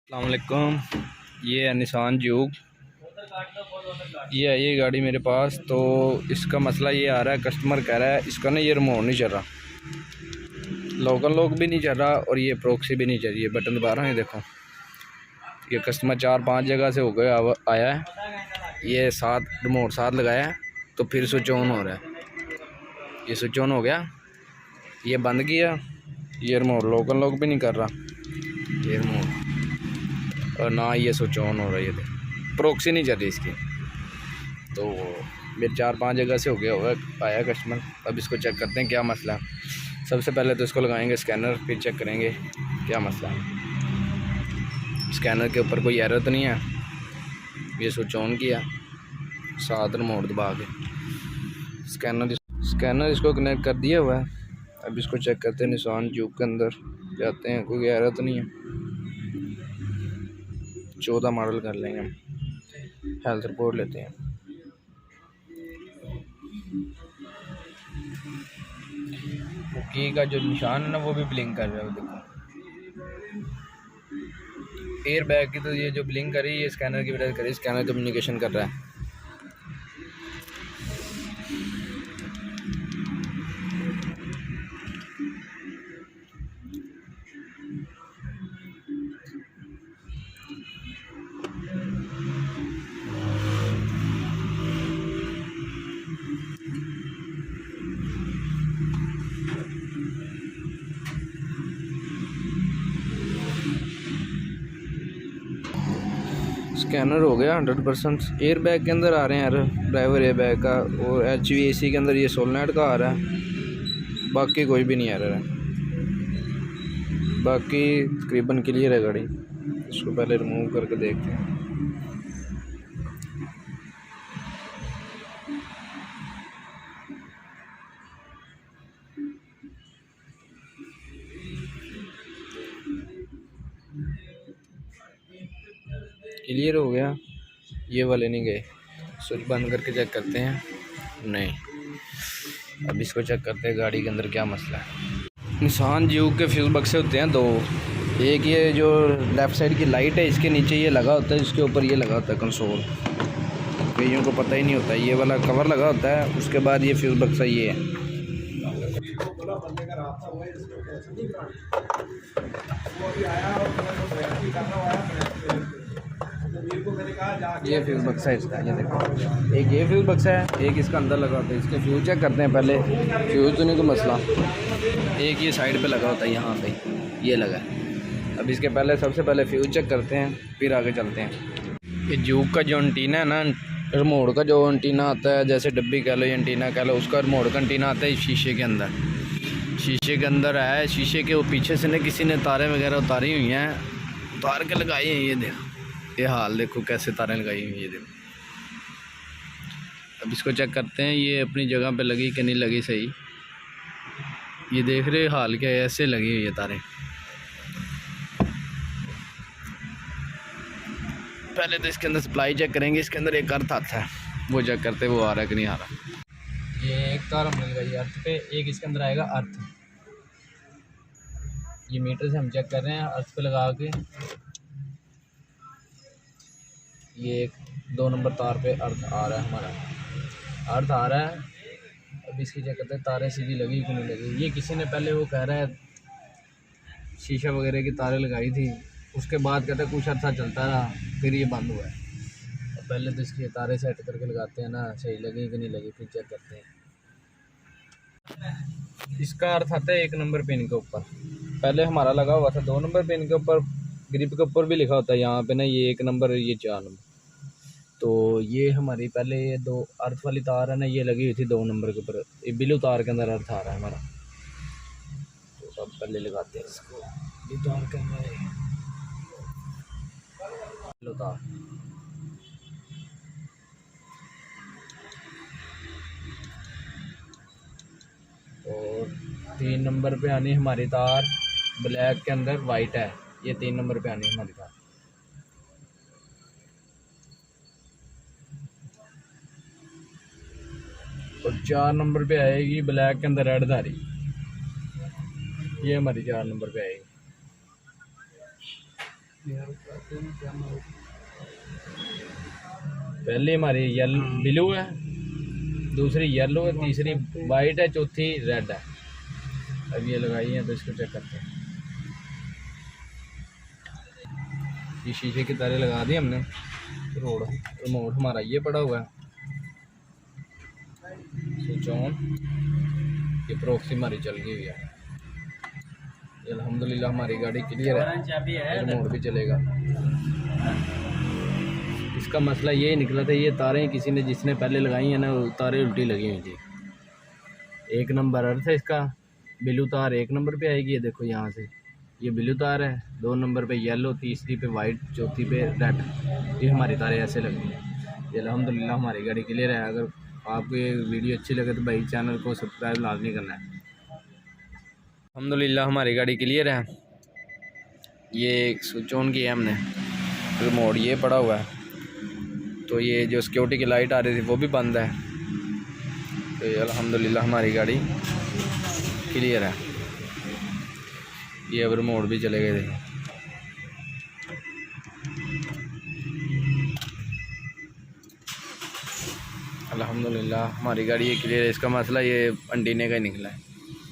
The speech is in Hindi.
अस्सलाम वालेकुम। ये है निसान जूक। ये है ये गाड़ी मेरे पास। तो इसका मसला ये आ रहा है, कस्टमर कह रहा है इसका ना ये रिमोट नहीं चल रहा, लोकल लोग भी नहीं चल रहा और ये प्रॉक्सी भी नहीं चल रही है। बटन दबा रहा है, देखो ये कस्टमर 4-5 जगह से हो गया आया है। ये रिमोट साथ लगाया है तो फिर स्विच ऑन हो रहा है। ये स्विच ऑन हो गया, ये बंद किया, ये रिमोट लोकल लोग भी नहीं कर रहा ये रिमोट, और ना ये स्विच ऑन हो रहा है। ये प्रॉक्सी नहीं चल रही इसकी। तो मेरे 4-5 जगह से हो गया होगा आया कस्टमर। अब इसको चेक करते हैं क्या मसला है। सबसे पहले तो इसको लगाएंगे स्कैनर, फिर चेक करेंगे क्या मसला है। स्कैनर के ऊपर कोई एरर तो नहीं है। ये स्विच ऑन किया, साथ रिमोट दबा के स्कैनर इसको कनेक्ट कर दिया हुआ है। अब इसको चेक करते हैं निसान जूक के अंदर जाते हैं, कोई एरर तो नहीं है। 14 मॉडल कर लेंगे हम, हेल्थ रिपोर्ट लेते हैं। की का जो निशान है ना वो भी ब्लिंक कर रहा है, देखो एयर बैग की। तो ये जो ब्लिंक कर रही है ये स्कैनर की वजह से कर रही है, स्कैनर कम्युनिकेशन कर रहा है। स्कैनर हो गया 100%। एयर बैग के अंदर आ रहे हैं एरर, ड्राइवर एयर बैग का, और HVAC के अंदर ये सोलनट का आ रहा है। बाकी कोई भी नहीं एरर है, बाकी तकरीबन क्लियर है गाड़ी। इसको पहले रिमूव करके देखते हैं। क्लियर हो गया, ये वाले नहीं गए। स्विच बंद करके चेक करते हैं, नहीं। अब इसको चेक करते हैं गाड़ी के अंदर क्या मसला है। निसान जूक के फ्यूज बक्से होते हैं दो। एक ये जो लेफ़्ट साइड की लाइट है इसके नीचे ये लगा होता है, इसके ऊपर ये लगा होता है कंसोल। कईयों को पता ही नहीं होता, ये वाला कवर लगा होता है। उसके बाद ये फ्यूज बक्सा ये है। ये फ्यूज बक्सा है इसका, ये देखो एक ये फ्यूज बक्सा है, एक इसका अंदर लगा होता है। इसके फ्यूज चेक करते हैं पहले। फ्यूज तो नहीं तो मसला, एक ये साइड पे लगा होता है, यहाँ पे ये लगा है। अब इसके पहले सबसे पहले फ्यूज चेक करते हैं, फिर आगे चलते हैं। ये जूक का जो एंटीना है ना, रिमोट का जो एंटीना आता है, जैसे डब्बी कह लो या एंटीना कह लो, उसका रिमोट का एंटीना आता है शीशे के अंदर। शीशे के अंदर है, शीशे के वो पीछे से ना किसी ने तारें वगैरह उतारी हुई हैं, उतार के लगाई हैं। ये देखो, ये हाल देखो कैसे तारें लगाई हुई हैं, ये देखो। अब इसको चेक करते हैं ये अपनी जगह पे लगी कि नहीं लगी सही। ये देख रहे हाल क्या है, ऐसे लगी हुई है तारें। पहले तो इसके अंदर सप्लाई चेक करेंगे। इसके अंदर एक अर्थ आता है, वो चेक करते वो आ रहा है कि नहीं आ रहा। ये एक तार मिल गई अर्थ पे, एक इसके अंदर आएगा अर्थ। ये मीटर से हम चेक कर रहे हैं अर्थ पे लगा के। ये 2 नंबर तार पे अर्थ आ रहा है, हमारा अर्थ आ रहा है। अब इसकी चेक करते हैं तारें सीधी लगी कि नहीं लगी। ये किसी ने पहले वो कह रहा है शीशा वगैरह की तारें लगाई थी, उसके बाद कहते हैं कुछ अर्सा चलता रहा, फिर ये बंद हुआ है। तो पहले तो इसकी तारें सेट करके लगाते हैं ना, सही लगी कि नहीं लगी, फिर चेक करते हैं। इसका अर्थ आता है 1 नंबर पिन के ऊपर। पहले हमारा लगा हुआ था 2 नंबर पिन के ऊपर, ग्रिप के ऊपर भी लिखा होता है यहाँ पे ना, ये 1 नंबर, ये 4 नंबर। तो ये हमारी पहले ये 2 अर्थ वाली तार है ना, ये लगी हुई थी 2 नंबर के ऊपर। ये ब्लू तार के अंदर अर्थ आ रहा है हमारा। तो सब पहले लगाते हैं इसको, ब्लू तार के अंदर ब्लू तार। और 3 नंबर पे आनी हमारी तार, ब्लैक के अंदर वाइट है, ये 3 नंबर पे आनी हमारी तार। और 4 नंबर पे आएगी ब्लैक के अंदर रेड धारी, ये हमारी 4 नंबर पे आएगी। पहले हमारी येलो ब्लू है, दूसरी येलो है, तीसरी वाइट है, चौथी रेड है। अब ये लगाई है तो इसको चेक करते हैं। ये शीशे की तारें लगा दी हमने। रिमोट हमारा ये पड़ा हुआ है, स्विच ऑन। ये प्रॉक्सी हमारी चल गई हुई है। ये अल्हम्दुलिल्लाह हमारी गाड़ी क्लियर है, रिमोट भी चलेगा। इसका मसला ये निकला था, ये तारें किसी ने जिसने पहले लगाई हैं ना, तारें उल्टी लगी हुई थी। 1 नंबर अर्थ है इसका, ब्लू तार 1 नंबर पे आएगी। ये देखो यहाँ से ये ब्लू तार है, 2 नंबर पे येलो, तीसरी पे वाइट, चौथी पे रेड। ये हमारी तारें ऐसे लगी हैं। ये अल्हम्दुलिल्लाह हमारी गाड़ी क्लियर है। अगर आपको ये वीडियो अच्छी लगे तो भाई चैनल को सब्सक्राइब लाजमी करना है। अल्हम्दुलिल्लाह हमारी गाड़ी क्लियर है। ये स्विच ऑन किया हमने, रिमोट ये पड़ा हुआ है। तो ये जो सिक्योरिटी की लाइट आ रही थी वो भी बंद है। तो ये अल्हम्दुलिल्लाह हमारी गाड़ी क्लियर है। ये अब रिमोट भी चले गए थे। अल्हम्दुलिल्लाह हमारी गाड़ी ये क्लियर है। इसका मसला ये अंटीने का ही निकला है।